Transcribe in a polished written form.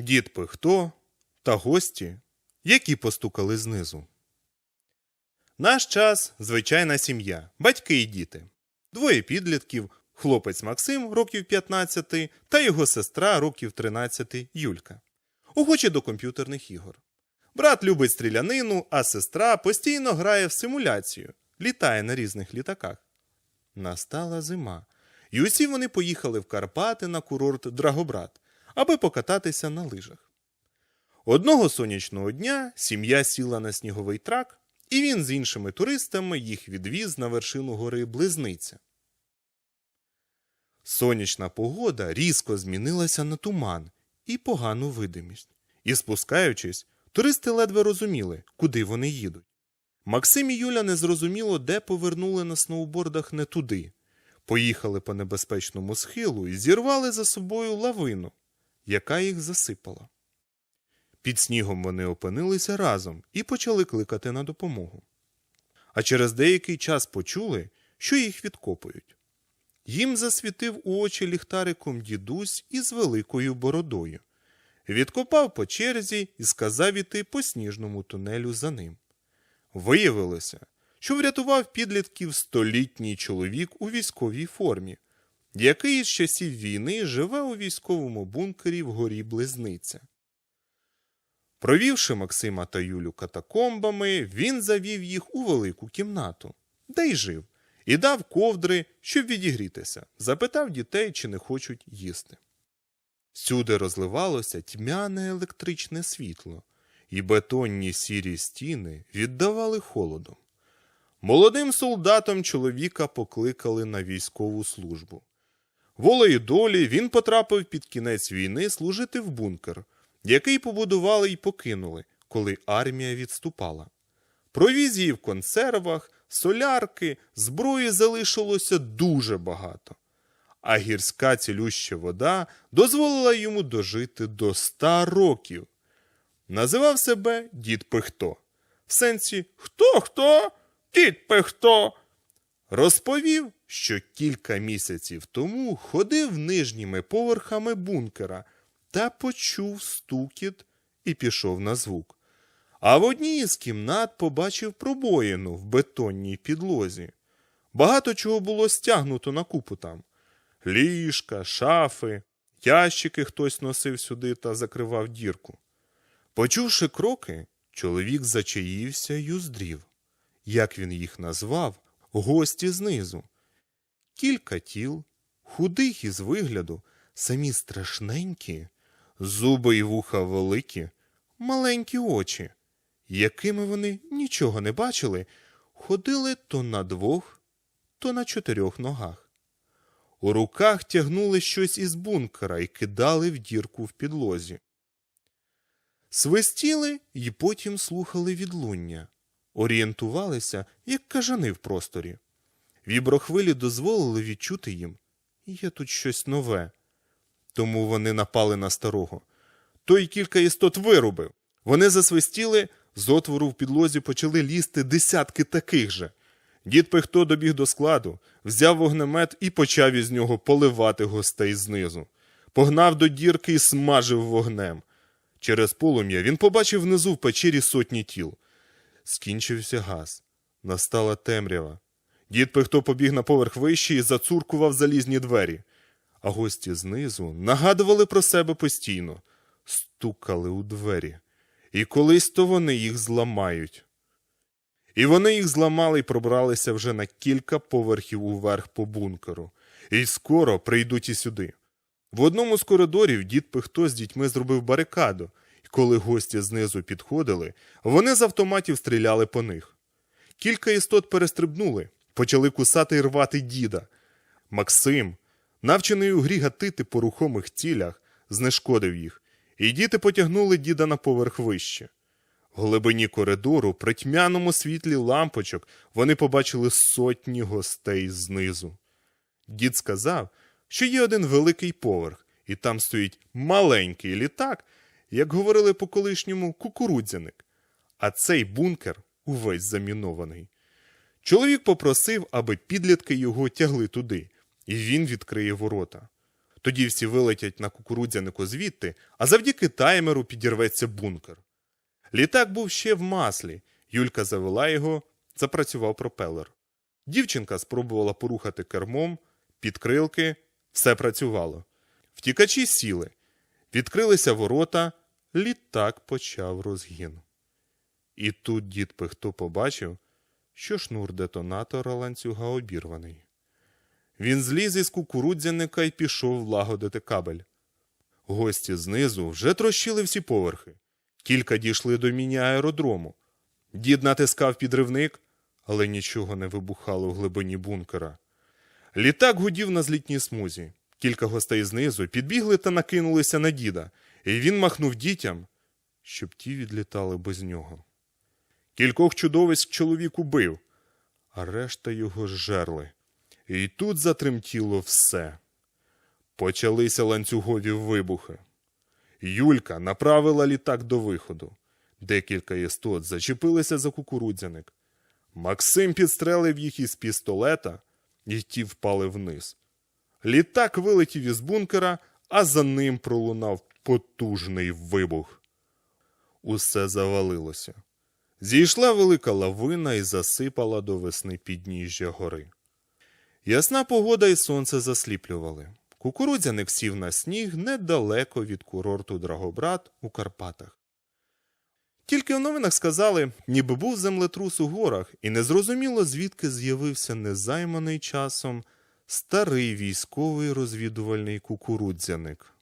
Дід Пихто та гості, які постукали знизу. Наш час – звичайна сім'я, батьки і діти. Двоє підлітків, хлопець Максим, років 15, та його сестра, років 13, Юлька. Охочі до комп'ютерних ігор. Брат любить стрілянину, а сестра постійно грає в симуляцію, літає на різних літаках. Настала зима, і усі вони поїхали в Карпати на курорт Драгобрат, аби покататися на лижах. Одного сонячного дня сім'я сіла на сніговий трак, і він з іншими туристами їх відвіз на вершину гори Близниця. Сонячна погода різко змінилася на туман і погану видимість. І спускаючись, туристи ледве розуміли, куди вони їдуть. Максим і Юля незрозуміло, де повернули на сноубордах не туди. Поїхали по небезпечному схилу і зірвали за собою лавину, яка їх засипала. Під снігом вони опинилися разом і почали кликати на допомогу. А через деякий час почули, що їх відкопують. Їм засвітив у очі ліхтариком дідусь із великою бородою. Відкопав по черзі і сказав іти по сніжному тунелю за ним. Виявилося, що врятував підлітків столітній чоловік у військовій формі, який з часів війни живе у військовому бункері в горі Близниця. Провівши Максима та Юлю катакомбами, він завів їх у велику кімнату, де й жив, і дав ковдри, щоб відігрітися, запитав дітей, чи не хочуть їсти. Всюди розливалося тьмяне електричне світло, і бетонні сірі стіни віддавали холодом. Молодим солдатом чоловіка покликали на військову службу. Волею долі він потрапив під кінець війни служити в бункер, який побудували й покинули, коли армія відступала. Провізії в консервах, солярки, зброї залишилося дуже багато. А гірська цілюща вода дозволила йому дожити до 100 років. Називав себе дід Пихто. В сенсі «Хто-хто? Дід Пихто!» Розповів, що кілька місяців тому ходив нижніми поверхами бункера та почув стукіт і пішов на звук. А в одній із кімнат побачив пробоїну в бетонній підлозі. Багато чого було стягнуто на купу там. Ліжка, шафи, ящики хтось носив сюди та закривав дірку. Почувши кроки, чоловік зачаївся й уздрів. Як він їх назвав? Гості знизу. Кілька тіл, худих із вигляду, самі страшненькі, зуби й вуха великі, маленькі очі, якими вони нічого не бачили, ходили то на 2, то на 4 ногах. У руках тягнули щось із бункера і кидали в дірку в підлозі. Свистіли й потім слухали відлуння. Орієнтувалися, як кажани в просторі. Віброхвилі дозволили відчути їм – є тут щось нове. Тому вони напали на старого. Той кілька істот вирубив. Вони засвистіли, з отвору в підлозі почали лізти десятки таких же. Дід Пихто добіг до складу, взяв вогнемет і почав із нього поливати гостей знизу. Погнав до дірки і смажив вогнем. Через полум'я він побачив внизу в печері сотні тіл. Скінчився газ. Настала темрява. Дід Пихто побіг на поверх вище і зацуркував залізні двері. А гості знизу нагадували про себе постійно. Стукали у двері. І колись то вони їх зламають. І вони їх зламали й пробралися вже на кілька поверхів уверх по бункеру. І скоро прийдуть і сюди. В одному з коридорів дід Пихто з дітьми зробив барикаду. І коли гості знизу підходили, вони з автоматів стріляли по них. Кілька істот перестрибнули, почали кусати і рвати діда. Максим, навчений у грі гатити по рухомих цілях, знешкодив їх, і діти потягнули діда на поверх вище. В глибині коридору, при тьмяному світлі лампочок, вони побачили сотні гостей знизу. Дід сказав, що є один великий поверх, і там стоїть маленький літак, як говорили по-колишньому, кукурудзяник. А цей бункер увесь замінований. Чоловік попросив, аби підлітки його тягли туди, і він відкриє ворота. Тоді всі вилетять на кукурудзянику звідти, а завдяки таймеру підірветься бункер. Літак був ще в маслі. Юлька завела його, запрацював пропелер. Дівчинка спробувала порухати кермом, підкрилки, все працювало. Втікачі сіли. Відкрилися ворота, літак почав розгін. І тут дід Пихто побачив, що шнур детонатора ланцюга обірваний. Він зліз із кукурудзяника і пішов лагодити кабель. Гості знизу вже трощили всі поверхи. Кілька дійшли до міні-аеродрому. Дід натискав підривник, але нічого не вибухало в глибині бункера. Літак гудів на злітній смузі. Кілька гостей знизу підбігли та накинулися на діда, і він махнув дітям, щоб ті відлітали без нього. Кількох чудовиськ чоловік убив, а решта його зжерли. І тут затремтіло все. Почалися ланцюгові вибухи. Юлька направила літак до виходу. Декілька істот зачепилися за кукурудзяник. Максим підстрелив їх із пістолета, і ті впали вниз. Літак вилетів із бункера, а за ним пролунав потужний вибух. Усе завалилося. Зійшла велика лавина і засипала до весни підніжжя гори. Ясна погода і сонце засліплювали. Кукурудзяник сів на сніг недалеко від курорту Драгобрат у Карпатах. Тільки в новинах сказали, ніби був землетрус у горах, і незрозуміло, звідки з'явився незайманий часом старий військовий розвідувальний кукурудзяник.